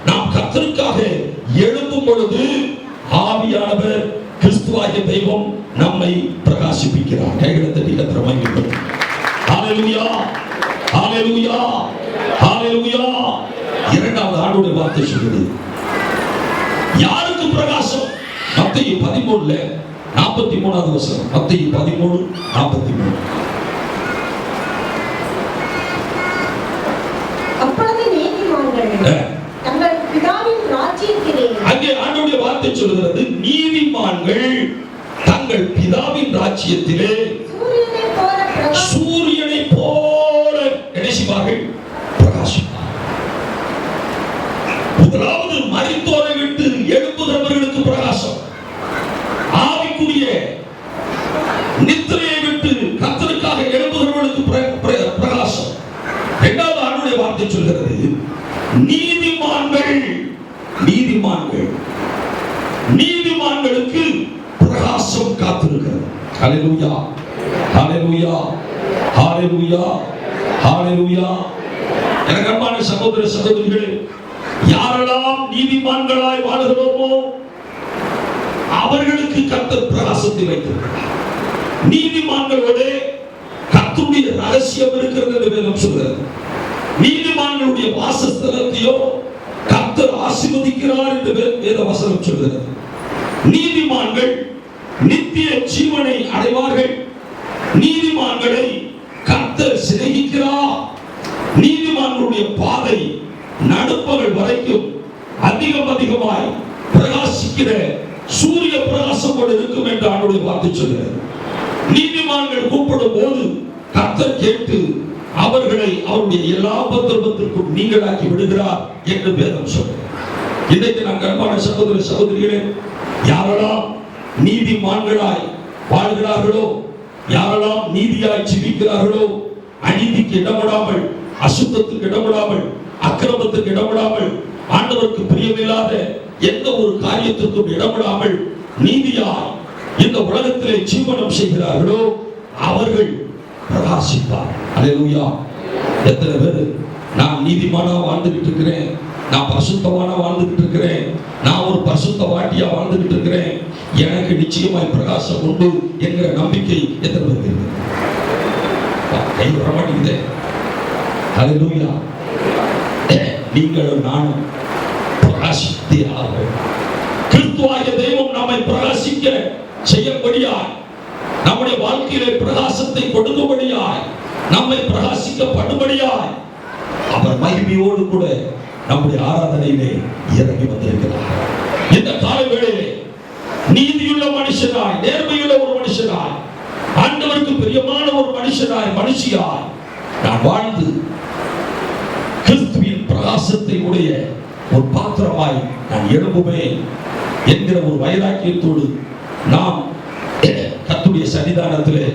நாம் கர்த்தருக்காக எழும்பும் பொழுது ஆவியானவர் கிறிஸ்துவாகிய தெய்வம் நம்மை பிரகாசிப்பிக்கிறார். கைகளை தட்டி கர்த்தரை மகிமைப்படுத்துங்கள். ஹalleluya ஹalleluya ஹalleluya. இரண்டாவது ஆண்டவருடைய வார்த்தை சொல்லுது, யாருக்கு பிரகாசம்? மத்தேயு 13:43 வசனம். மத்தேயு 13:43. அப்பொழுது நீதிமான்கள் தங்கள் பிதாவின் ராஜ்யத்திலே, அங்கே ஆண்டவருடைய வார்த்தை சொல்கிறது, நீதிமான்கள் தங்கள் பிதாவின் ராஜ்யத்திலே சூரியனை போல நினைச்சுவார்கள், பிரகாசிப்பார்கள். முதலாவது மரித்தோரை விட்டு எழுப்புகிறவர்களுக்கு பிரகாசம், ஆவிக்குரிய நித்திரையை விட்டு கர்த்தருக்காக எழுப்புகிறவர்களுக்கு பிரகாசம். இரண்டாவது ஆண்டுடைய வார்த்தை சொல்கிறது, நீதிமான்கள் நீதிமான்கள் நீதிமான்களுக்கு பிரகாசம் காத்திருக்கிறது. ஹalleluya ஹalleluya ஹalleluya ஹalleluya. எனக்கு அன்பான சகோதர சகோதரிகளே, யாரெல்லாம் நீதிமான்களாய் வாழ்கிறோமோ அவர்களுக்கு கர்த்தர் பிரகாசத்தை வைத்திருக்கிறார். நீதிமான்களோட கர்த்தருடைய ரகசியம் இருக்கிறது என்று வேதம் சொல்கிறது. நீதிமான்களுடைய வாசஸ்தலத்தையோ கர்த்தர் ஆசீர்வதிக்கிறார் என்று வேத வசனம் சொல்கிறது. நீதிமான்கள் நித்திய ஜீவனை அடைவார்கள். நீதிமான்களை கர்த்தர் சிநேகிக்கிறார். நீதிமான்களுடைய பாதை நடுப்பகல் வரைக்கும் அதிகமாய் பிரகாசிக்கிற சூரிய பிரகாசம் போல இருக்கும் என்று ஆண்டவருடைய வார்த்தை சொல்கிறது. நீதிமான்கள் கூப்பிடும் போது கர்த்தர் கேட்டு அவர்களை அவருடைய எல்லா பத்திரத்திற்கும் நீங்களாக்கி விடுகிறார் என்று வேதம் சொல்கிறது. இன்றைக்கு நான் அன்பான சகோதர சகோதரிகளே, யாரெல்லாம் நீதிமான்களாய் வாழ்கிறார்களோ, யாரெல்லாம் நீதியாய் ஜீவிக்கிறார்களோ, அநீதிக்கு இடமிடாமல், அசுத்தத்துக்கு இடமிடாமல், அக்கிரமத்துக்கு இடமிடாமல், ஆண்டவருக்கு பிரியமில்லாத எந்த ஒரு காரியத்திற்கும் இடமிடாமல் நீதியாய் இந்த உலகத்திலே ஜீவனம் செய்கிறார்களோ அவர்கள் பிரகாசிப்பார். அல்லேலூயா. எத்தனை பேர் நான் நீதிமானா வாழ்ந்துகிட்டு இருக்கிறேன், நான் பரிசுத்தமான வாழ்ந்துகிட்டு இருக்கிறேன், நான் ஒரு பரிசுத்த வாட்டியா வாழ்ந்துகிட்டு இருக்கிறேன், எனக்கு நிச்சயமாய் பிரகாசம் உண்டு என்கிற நம்பிக்கை எத்தனை பேருக்கு இருக்கு? கை வர மாட்டேங்குது. அல்லேலூயா. நீங்களும் நானும் பிரகாசித்தே ஆக கிறிஸ்துவாகிய தெய்வம் நம்மை பிரகாசிக்க செய்யப்படியாய், நம்முடைய வாழ்க்கையிலே பிரகாசத்தை கொடுக்கும்படியாய், நம்மை பிரகாசிக்கப்படும்படியாய் அவர் மகிமையோடு கூட நம்முடைய ஆராதனையிலே இறங்கி வந்திருக்கிறார். இந்த கால வேளையிலே நீதியுள்ள மனுஷனாய், நேர்மையுள்ள ஒரு மனுஷனாய், ஆண்டவருக்கு பிரியமான ஒரு மனுஷனாய், மனுஷியாய் நான் வாழ்ந்து கிறிஸ்துவின் பிரகாசத்தை உடைய ஒரு பாத்திரமாய் நான் எழும்புவேன் என்கிற ஒரு வைராக்கியத்தோடு நாம் கர்த்தருடைய சன்னிதானத்திலே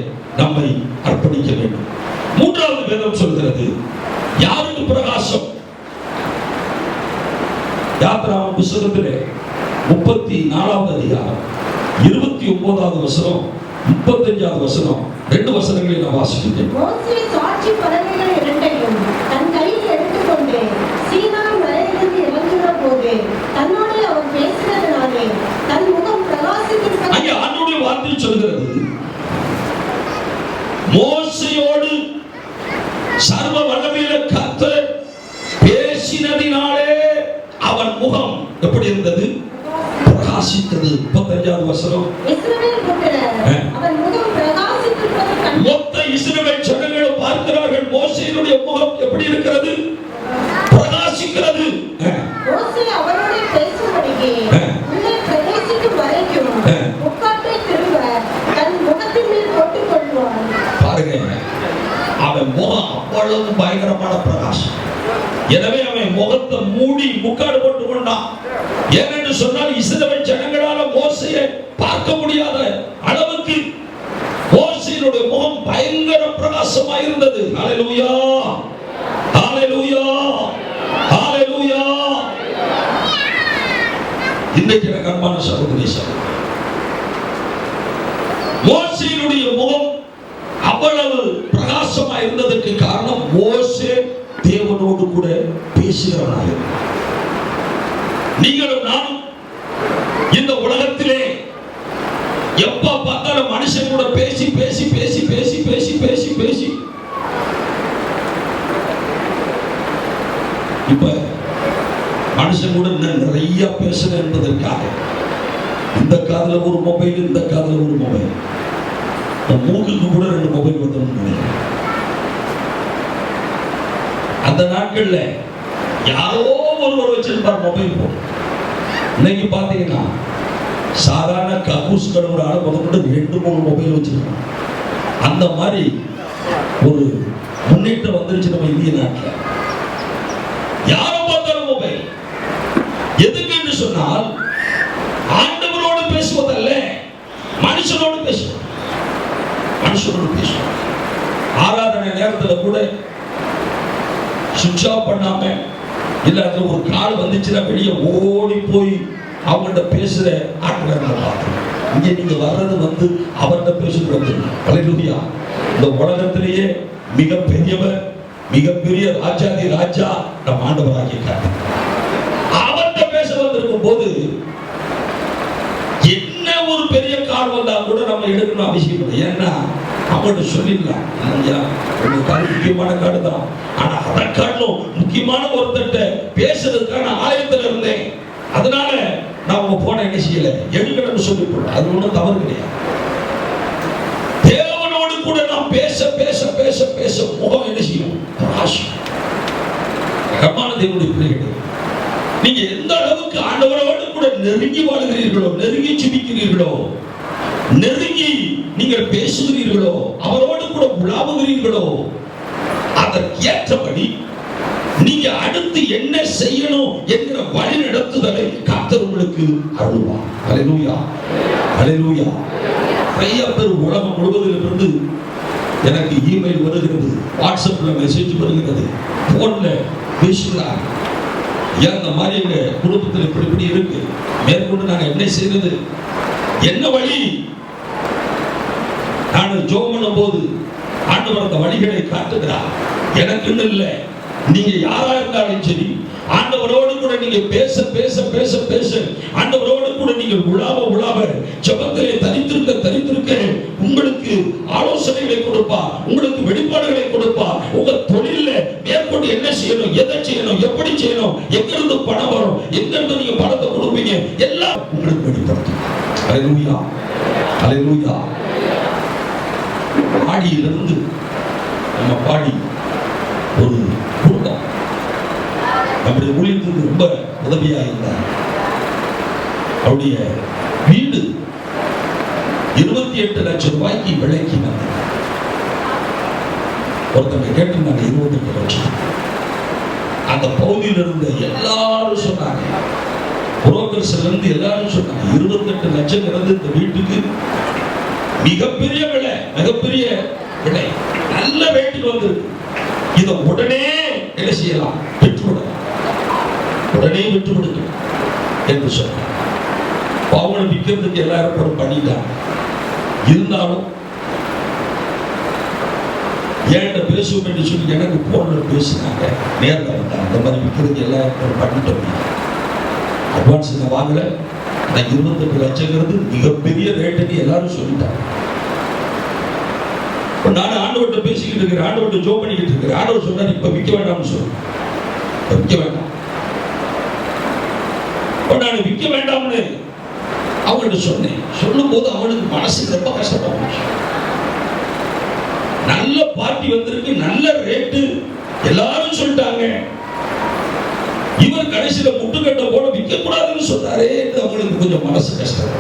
நம்மை அர்ப்பணிக்க வேண்டும். மூன்றாவது வேதம் சொல்கிறது, யாருக்கு பிரகாசம்? யாத்திராகமம் புத்தகத்திலே 34வது அதிகாரம் 29வது வசனம் 35வது வசனம், ரெண்டு வசனங்களை நான் வாசிக்கிறேன். மோசே சாட்சி பலகைகள் இரண்டையும் தன் கையில் எடுத்துக்கொண்டு சீனாய் மலையிலிருந்து இறங்குகிற போது தன்னோடு அவர் பேசினதினாலே தன் முகம் பிரகாசித்திருக்கிறது. அங்கே ஆண்டவருடைய வார்த்தை சொல்கிறது, மோசேயோடு சர்வ வல்லமையுள்ள கர்த்தர் பேசினதினாலே அவன் முகம் எப்படி இருந்தது? பிரகாசித்தது. 35வது வசனம், இஸ்ரவேல் புத்திரர் அவன் முகம் பிரகாசித்திருப்பதை கண்டு மொத்த இஸ்ரவேல் ஜனங்களும் பார்க்கிறார்கள், மோசேயினுடைய முகம் எப்படி இருக்கிறது? பிரகாசிக்கிறது. மோசே அவரோடு பேசும்படிக்கு உள்ளே பிரவேசிக்கும் வரைக்கும் முக்காட்டை திரும்ப தன் முகத்தின் மேல் போட்டுக் கொள்வான். பாருங்க, அவன் முகம் அவ்வளவு பயங்கரமான பிரகாசம். எனவே அவன் முகத்தை மூடி முக்காடு போட்டுக் கொண்டான். ஏனென்று சொன்னால் இஸ்ரவேல் ஜனங்களால மோசேயை பார்க்க முடியாத அளவுக்கு மோசேயினுடைய முகம் பயங்கர பிரகாசமாக இருந்தது. ஹல்லேலூயா ஹல்லேலூயா ஹல்லேலூயா. இன்றைக்கு எனக்கு அன்பான சகோதரி சகோதரர், மோசேயினுடைய முகம் அவ்வளவு பிரகாசமாக இருந்ததற்கு காரணம் மோசே தேவனோடு கூட பேசுகிறவனாக. நீங்களும் நானும் இந்த உலகத்திலே எப்ப பார்த்தாலும் மனுஷன் கூட பேசி பேசி பேசி பேசி பேசி பேசி பேசி இப்ப மனுஷன் கூட நிறைய பேசணும் என்பதற்காக இந்த காதுல ஒரு மொபைல், இந்த காதுல ஒரு மொபைல், மூக்குக்கு கூட 2 மொபைல் வந்துடும் நினைக்கிறேன். அந்த நாட்கள்ல யாரோ ஒருவர் வச்சிருப்பார் மொபைல் போன். இன்னைக்கு பாத்தீங்கன்னா சாதாரண கக்கூஸ் கழுவுற ஆளு முதல்ல 2-3 மொபைல் வச்சிருக்காங்க. அந்த மாதிரி ஒரு முன்னேற்றம் வந்துருச்சு நம்ம இந்திய நாட்டில். யாரும் பார்த்தாலும் மொபைல். எதுக்கு என்று சொன்னால் ஆண்டவரோடு பேசுவதல்ல, மனுஷனோடு பேசுவோம். மனுஷனோடு பேசுவோம். ஆராதனை நேரத்தில் கூட சுவிட்ச் ஆஃப் பண்ணாம, இல்ல அதுல ஒரு கால் வந்துச்சுன்னா வெளியே ஓடி போய் அவங்கள்ட்ட பேசுற ஆட்களை பார்த்தோம். இங்கே நீங்க வர்றது வந்து அவர்கிட்ட பேசுறது. ஹல்லேலூயா. இந்த உலகத்திலேயே மிக பெரியவர், மிகப்பெரிய ராஜாதி ராஜா நம் ஆண்டவராகிய அவர்கிட்ட பேச வந்திருக்கும் போது என்ன ஒரு பெரிய கால் வந்தா கூட நம்ம எடுக்கணும் அவசியம் இல்லை. ஏன்னா அவங்கள்ட்ட சொல்லிடலாம், ஐயா உங்க கால் முக்கியமான காடு தான், ஆனா அதை காட்டிலும் முக்கியமான ஒருத்தட்ட பேசுறதுக்கான ஆயத்தில் இருந்தேன், அதனால நான் உங்க போன என்ன செய்யல எடுக்கணும்னு சொல்லி போடுறேன். அது ஒன்றும் தவறு கிடையாது. தேவனோடு கூட நாம் பேச பேச பேச பேச முகம் என்ன செய்யும்? கர்மான தேவனுடைய பிள்ளைகளே, நீங்க எந்த அளவுக்கு ஆண்டவரோடு கூட நெருங்கி வாழ்கிறீர்களோ, நெருங்கி ஜெபிக்கிறீர்களோ, நெருங்கி நீங்கள் பேசுகிறீர்களோ, அவரோடு கூட உலாவுகிறீர்களோ, அதற்கேற்றபடி நீங்க அடுத்து என்ன செய்யணும் என்கிற வழி நடத்துதலை கர்த்தர் உங்களுக்கு அருள்வார். ஹல்லேலூயா, ஹல்லேலூயா. நிறைய பேர் உலகம் முழுவதில் இருந்து எனக்கு இமெயில் வருகிறது, வாட்ஸ்அப்ல மெசேஜ் வருகிறது, போன்ல பேசுகிறார். ஏன் இந்த மாதிரி எங்க குடும்பத்தில் இப்படி இப்படி இருக்கு, மேற்கொண்டு நாங்க என்ன செய்யறது, என்ன வழி? நான் ஜெபம் பண்ணும் போது ஆண்டவர் அந்த வழிகளை காட்டுகிறார். எனக்குன்னு இல்லை, நீங்க யாரா இருந்தாலும் சரி, ஆண்டவரோடு கூட நீங்க பேச பேச பேச பேச, ஆண்டவரோடு கூட நீங்க உலாவ உலாவ, ஜெபத்திலே தரித்திருக்க தரித்திருக்க, உங்களுக்கு ஆலோசனைகளை கொடுப்பா, உங்களுக்கு வெளிப்பாடுகளை கொடுப்பா. உங்க தொழில மேற்கொண்டு என்ன செய்யணும், எதை செய்யணும், எப்படி செய்யணும், எங்க இருந்து பணம் வரும், எங்க இருந்து நீங்க பணத்தை கொடுப்பீங்க, எல்லாம் உங்களுக்கு வெளிப்படுத்தும். ஹல்லேலூயா, ஹல்லேலூயா. பாடியிலிருந்து நம்ம பாடி ஒரு குடும்பம் நம்முடைய ஊழியத்துக்கு ரொம்ப உதவியா இருந்தார். அவருடைய வீடு 28 லட்சம் ரூபாய்க்கு விலைக்கு வந்தது. ஒருத்தங்க கேட்டிருந்தாங்க 28 லட்சம். அந்த பகுதியில் இருந்த எல்லாரும் சொன்னாங்க, புரோக்கர்ஸ்ல இருந்து எல்லாரும் சொன்னாங்க 28 லட்சம் இருந்து இந்த வீட்டுக்கு மிகப்பெரிய விலை, மிகப்பெரிய விலை, நல்ல ரேட்டுக்கு வந்திருக்கு. இதை உடனே என்ன செய்யலாம், பெற்றுவிடலாம், உடனே விட்டுவிடுங்க என்று சொன்னார். அவங்களை விற்கிறதுக்கு எல்லாரும் பண்ணிட்டாங்க. இருந்தாலும் ஏன்ட பேசுவோம் என்று சொல்லி எனக்கு போன்ல பேசினாங்க, நேரில் வந்தாங்க. அந்த மாதிரி விற்கிறதுக்கு எல்லாரும் பண்ணிட்டோம். அட்வான்ஸ் நான் வாங்கல, நான் 28 லட்சங்கிறது மிகப்பெரிய ரேட்டுன்னு எல்லாரும் சொல்லிட்டாங்க. நான் ஆண்டவர்கிட்ட பேசிக்கிட்டு இருக்கிறேன், ஆண்டவர்கிட்ட ஜோம் பண்ணிக்கிட்டு இருக்கிறேன். ஆண்டவர் சொன்னார், இப்ப விற்க வேண்டாம்னு சொல்லு, விற்க வேண்டாம். நான் விற்க வேண்டாம்னு அவங்கள்ட்ட சொன்னேன். சொல்லும் போது அவனுக்கு மனசு ரொம்ப கஷ்டப்பட்டு, நல்ல பார்ட்டி வந்திருக்கு, நல்ல ரேட்டு, எல்லாரும் சொல்லிட்டாங்க, இவர் கடைசியில முட்டுக்கட்ட போல விற்க கூடாதுன்னு சொன்னாரே, அவங்களுக்கு கொஞ்சம் மனசு கஷ்டம்.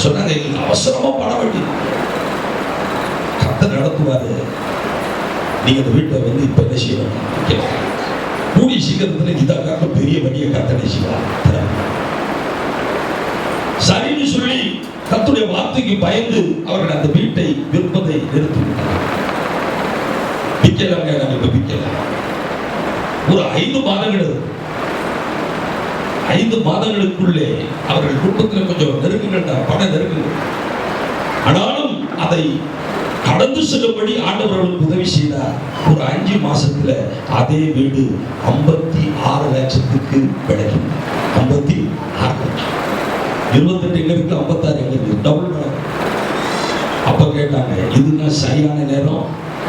சொன்னாங்க, எங்களுக்கு அவசரமா பணம் வேண்டியது, கர்த்தர் நடத்துவாரு, நீங்க இந்த வீட்டை வந்து இப்ப என்ன செய்யணும், கூடிய சீக்கிரத்தில் இதற்காக பெரிய வழியை கர்த்தர் செய்வார். சரின்னு சொல்லி கர்த்தருடைய வார்த்தைக்கு பயந்து அவர்கள் அந்த வீட்டை விற்பதை நிறுத்திவிட்டார். விற்கலாங்க, நாங்கள் இப்ப விற்கலாம். ஒரு 5 மாதங்கள், 5 மாதங்களுக்குள்ளே அவர்கள் குடும்பத்தில் கொஞ்சம் நெருங்குங்கள், பண நெருங்குங்கள். ஆனாலும் அதை கடந்து செல்லும்படி ஆண்டவர்களுக்கு உதவி செய்தார். ஒரு 5 மாசத்துல அதே வீடு 56 லட்சத்துக்கு கிடைக்கும். 56 லட்சம். 28 எங்க இருக்கு, 56 எங்க இருக்கு, டபுள். அப்ப கேட்டாங்க, இதுதான் சரியான நேரம்,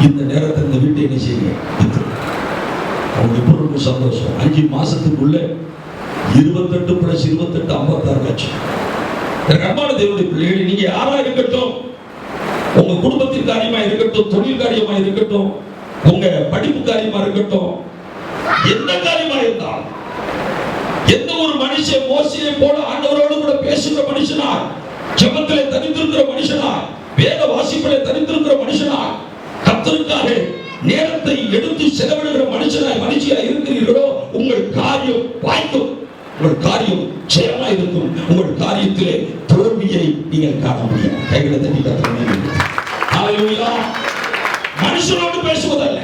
இந்த நேரத்தை இந்த வீட்டை என்ன செய்யுங்க, அவங்க எப்படி ரொம்ப சந்தோஷம். 5 மாசத்துக்குள்ள 28 + 28 56 லட்சம். அன்பான தேவனுடைய பிள்ளைகளே, நீங்க யாரா இருக்கட்டும், உங்க குடும்பத்தின் காரியமா இருக்கட்டும், தொழில் காரியமா இருக்கட்டும், உங்க படிப்பு காரியமா இருக்கட்டும், எந்த காரியமா இருந்தாலும், எந்த ஒரு மனுஷன் மோசேயை போல ஆண்டவரோடு கூட பேசுகிற மனுஷனா, ஜெபத்திலே தனித்திருக்கிற மனுஷனா, வேத வாசிப்பிலே தனித்திருக்கிற மனுஷனா, கர்த்தருக்காக நேரத்தை எடுத்து செலவிடுகிற மனுஷியா இருக்கிறீர்களோ, உங்கள் காரியம் வாய்க்கும், உங்கள் காரியம் ஜெயமா இருக்கும். உங்கள் காரியத்திலே தோல்வியை நீங்கள் காண முடியும். கைகளை தட்டி கர்த்தரை ஹல்லேலூயா. மனுஷனோடு பேசுவதல்ல,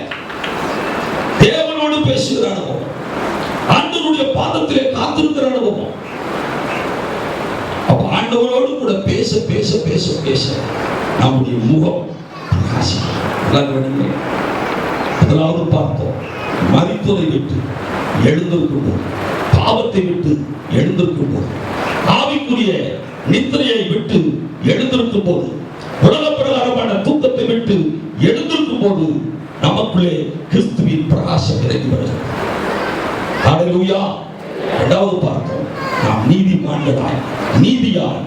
தேவனோடு பேசுகிற அனுபவம், ஆண்டவருடைய பாதத்திலே காத்திருக்கிற அனுபவம். அப்ப ஆண்டவரோடு கூட பேச பேச பேச பேச நம்முடைய முகம் பிரகாசிக்கும். முதலாவது பார்த்தோம், மரித்ததை விட்டு எழுந்திருக்கும் போது, பாவத்தை விட்டு எழுந்திருக்கும் போது, ஆவிக்குரிய நித்திரையை விட்டு எழுந்திருக்கும் போது, உலக பிரகாரமான தூக்கத்தை விட்டு எழுந்திருக்கும் போது நமக்குள்ளே கிறிஸ்துவின் பிரகாசம் இறங்கி வருகிறது. ஹல்லேலூயா. இரண்டாவது பார்த்தோம், நாம் நீதிமான்களாய், நீதியாய்,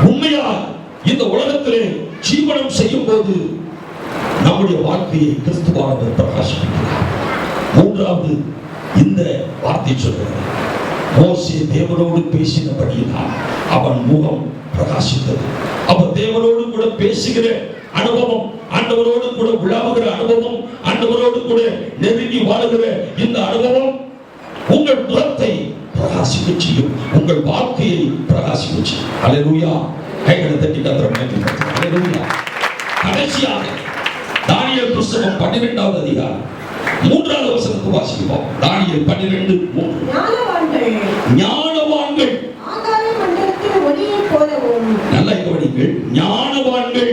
உண்மையாய் இந்த உலகத்திலே ஜீவனம் செய்யும் போது நம்முடைய வாழ்க்கையை கிறிஸ்துவானவர் பிரகாசிக்கிறார். மூன்றாவது இந்த வார்த்தை சொல்கிறது, மோசே தேவனோடு பேசினபடியினால் அவன் முகம் பிரகாசித்தது. அப்ப தேவனோடு கூட பேசுகிற அனுபவம், ஆண்டவரோடு கூட உலாவுகிற அனுபவம், ஆண்டவரோடு கூட நெருங்கி வாழுகிற இந்த அனுபவம் உங்கள் முகத்தை பிரகாசிக்க செய்யும், உங்கள் வாழ்க்கையை பிரகாசிக்க செய்யும். ஹல்லேலூயா. கைகளை தட்டி கர்த்தரை மகிமைப்படுத்துங்கள். ஹல்லேலூயா. கடைசியாக தானியேல் புத்தகம் 12வது அதிகாரம் 3வது வசனத்தை வாசிப்போம். தானியேல் 12:3. ஞானவான்கள் ஆகாய மண்டலத்தின் ஒளியைப் போலவும், நல்லா கவனிங்கள், ஞானவான்கள்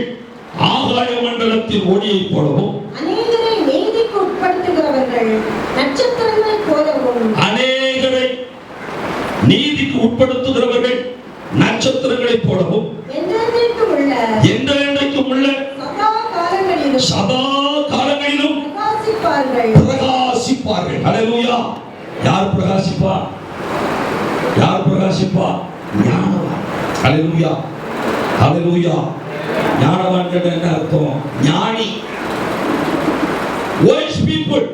ஆகாய மண்டலத்தின் ஒளியைப் போலவும், அநேகரை நீதிக்கு உட்படுத்துகிறவர்கள் நட்சத்திரங்களைப் போலவும், அநேகரை நீதிக்கு உட்படுத்துகிறவர்கள் நட்சத்திரங்களைப் போலவும், என்றென்றைக்கும் உள்ள சதா காலங்களிலும் பிரகாசிப்பார்கள். ஹல்லேலூயா. யார் பிரகாசிப்பா? யார் பிரகாசிப்பா? ஞானவான். ஹல்லேலூயா. ஹல்லேலூயா. ஞானவான்கள் என்ன அர்த்தம்? ஞானி, wise people.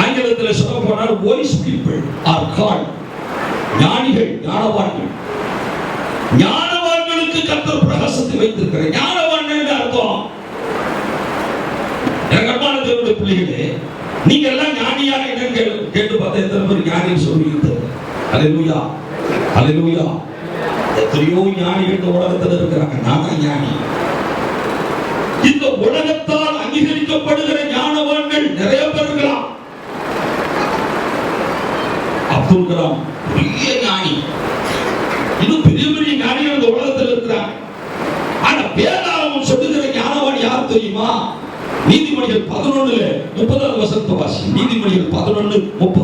ஆங்கிலத்தில் சொல்ல போனால் wise people are called ஞானிகள், ஞானவான்கள். ஞானவான்களுக்கு கர்த்தர் பிரகாசத்தை வைத்திருக்கிறார். ஞானவான் என்ன அர்த்தம்? அன்பான தேவனுடைய பிள்ளைகளே, நீங்க எல்லாம் ஞானியா என்னன்னு கேட்டு பார்த்தா எத்தனை பேர் ஞானின்னு சொல்லுவீங்க? ஹல்லேலூயா. ஹல்லேலூயா. எத்தனையோ ஞானிகள் இந்த உலகத்தில் இருக்கிறாங்க. நான் தான் ஞானி. இந்த உலகத்தால் அங்கீகரிக்கப்படுகிற ஞானவான்கள் நிறைய பேர் இருக்கலாம். அப்துல் கலாம் பெரிய ஞானி, இன்னும் பெரிய பெரிய ஞானிகள் இந்த உலகத்தில் இருக்கிறாங்க. ஆனா வேதாகமம் சொல்லுகிற ஞானவான் யார் தெரியுமா? நீதிமொழிகள் 11:30 வசனத்தை வாசி. நீதிமொழிகள் 11:30.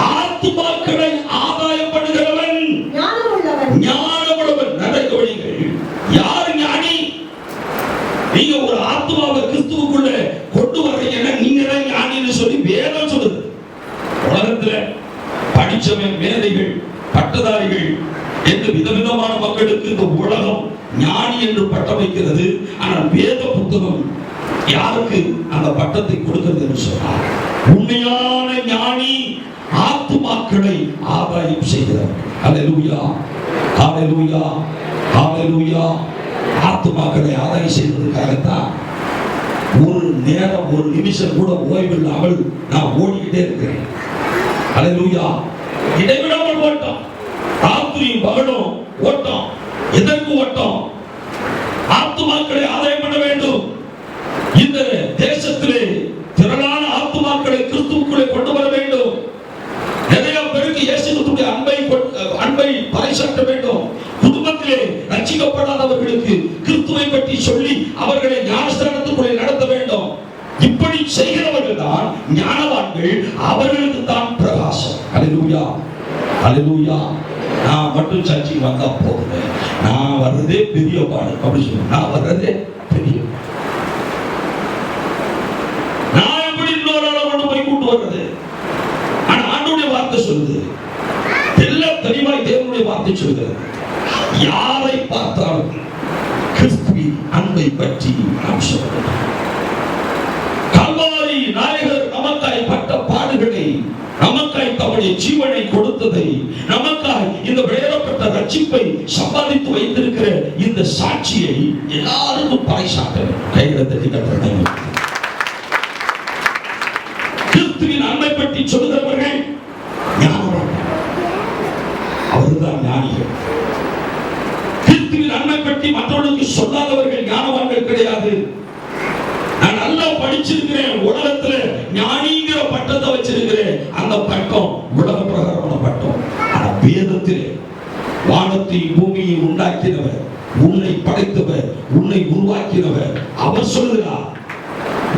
ஆத்துமாக்களை ஆதாயப்படுகிறவன் ஞானமுள்ளவன். நடக்கவழிகள். யார் ஞானி? நீங்க ஒரு ஆத்துமாவை கிறிஸ்துவுக்குள்ள கொண்டு வர்றீங்கன்னா நீங்க தான் ஞானின்னு சொல்லி வேதம் சொல்லுது. உலகத்துல படிச்சவன், மேதைகள், பட்டதாரிகள் என்று விதவிதமான மக்களுக்கு இந்த உலகம் ஞானி என்று பட்டம் வைக்கிறது. ஆனால் வேத புத்தகம் யாருக்கு அந்த பட்டத்தை கொடுக்கிறது என்று சொன்னார்? உண்மையான ஞானி ஆத்துமாக்களை ஆதாயம் செய்கிறார். ஹல்லேலூயா. ஹல்லேலூயா. ஹல்லேலூயா. ஆத்துமாக்களை ஆதாயம் செய்வதற்காகத்தான் ஒரு நேரம், ஒரு நிமிஷம் கூட ஓய்வில்லாமல் நான் ஓடிக்கிட்டே இருக்கிறேன். ஹல்லேலூயா. இடைவிடாமல் ஓட்டம், ராத்திரியும் பகலும் ஓட்டம். எதற்கு ஓட்டம்? ஆத்துமாக்களை ஆதாயம் பண்ண வேண்டும். இந்த தேசத்திலே திரளான ஆத்துமாக்களை கிறிஸ்துவுக்குள்ளே கொண்டு வர வேண்டும். நிறைய பேருக்கு இயேசுவினுடைய அன்பை பறைசாற்ற வேண்டும். குடும்பத்திலே ரட்சிக்கப்படாதவர்களுக்கு கிறிஸ்துவை பற்றி சொல்லி அவர்களை ஞானஸ்தானத்துக்குள்ளே நடத்த வேண்டும். இப்படி செய்கிறவர்கள் தான் ஞானவான்கள். அவர்களுக்கு தான் பிரகாசம். ஹல்லேலூயா. ஹல்லேலூயா. நான் மட்டும் சர்ச்சைக்கு வந்தா போதும், நான் வர்றதே பெரிய பாடு அப்படி சொல்லுவேன். நான் வர்றதே பெரிய, நான் எப்படி இன்னொரு கொண்டு போய் யாரை பார்த்தாலும் கிறிஸ்துவின் அன்பை பற்றி நாம் சொல்ல. கல்வாரி நாயகர் நமக்காய் பட்ட பாடுகளை, நமக்காய் தம்முடைய ஜீவனை கொடுத்ததை, நமக்காய் இந்த விளையாடப்பட்ட ரட்சிப்பை சம்பாதித்து வைத்திருக்கிற இந்த சாட்சியை எல்லாருக்கும் பறைசாட்ட கையிடத்தை கட்டணம். கிறிஸ்துவின் அன்பை பற்றி சொல்லுகிறவர்கள் ஞானவான், அவர்தான் ஞானிகள். கிறிஸ்துவின் அன்பை பற்றி மற்றவர்களுக்கு சொல்லாதவர்கள் ஞானவான்கள் கிடையாது. நான் நல்லா படிச்சிருக்கிறேன், உலகத்துல ஞானிங்கிற பட்டத்தை வச்சிருக்கிறேன், அந்த பட்டம் உலக பிரகாரமான பட்டம். ஆனா வேதத்திலே வானத்தை பூமியை உண்டாக்கினவர், உன்னை படைத்தவர், உன்னை உருவாக்கினவர், அவர் சொல்லுகிறார்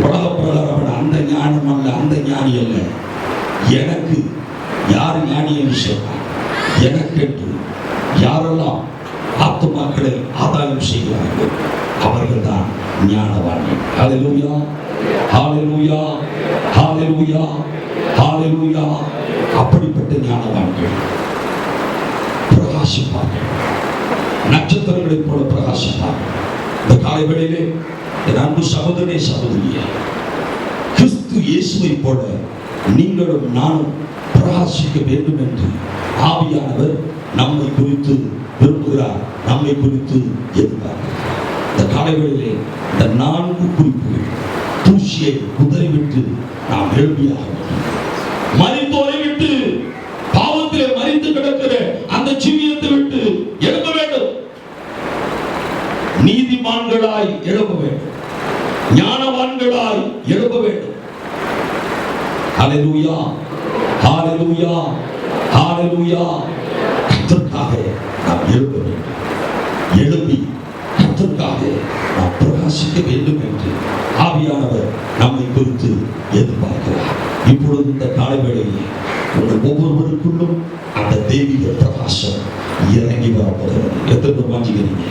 உலக பிரகாரமான அந்த ஞானம் அல்ல, அந்த ஞானி அல்ல. எனக்கு யார் ஞானி என்று சொன்னார், எனக்கு யாரெல்லாம் ஆத்துமாக்களை ஆதாயம் செய்கிறார்கள் அவர்கள் தான் ஞானவான்கள். ஹல்லேலூயா, ஹல்லேலூயா, ஹல்லேலூயா, ஹல்லேலூயா. அப்படிப்பட்ட ஞானவான்கள் பிரகாசிப்பார்கள், நட்சத்திரங்களைப் போல பிரகாசிப்பார்கள். இந்த காலை வேளையிலே என் அன்பு சகோதரனே, சகோதரியே, கிறிஸ்து இயேசுவை போல நீங்களும் நானும் பிரகாசிக்க வேண்டும் என்று ஆவியானவர் நம்மை குறித்து விரும்புகிறார், நம்மை குறித்து எதிர்பார்க்கிறார். இந்த காலைகளிலே இந்த 4 குறிப்புகள் தூசியை உதறிவிட்டு நாம் எழுப்பியாக வேண்டும். மரித்தோரை விட்டு, பாவத்திலே மரித்து கிடக்கிற அந்த ஜீவியத்தை விட்டு எழுப்ப வேண்டும். நீதிமான்களாய் எழுப்ப வேண்டும், ஞானவான்களாய் எழுப்ப வேண்டும். ஹல்லேலூயா, ஹல்லேலூயா, ஹல்லேலூயா. கர்த்தருக்காக நாம் எழுப்ப வேண்டும். எழுப்பி கர்த்தருக்காக நாம் பிரகாசிக்க வேண்டும் என்று ஆவியானவர் நம்மை குறித்து எதிர்பார்க்கிறார். இப்பொழுது இந்த காலை வேளையில் உங்கள் ஒவ்வொருவருக்குள்ளும் அந்த தெய்வீக பிரகாசம் இறங்கி வரப்படுகிறது. எத்தனை வாஞ்சிக்கிறீங்க?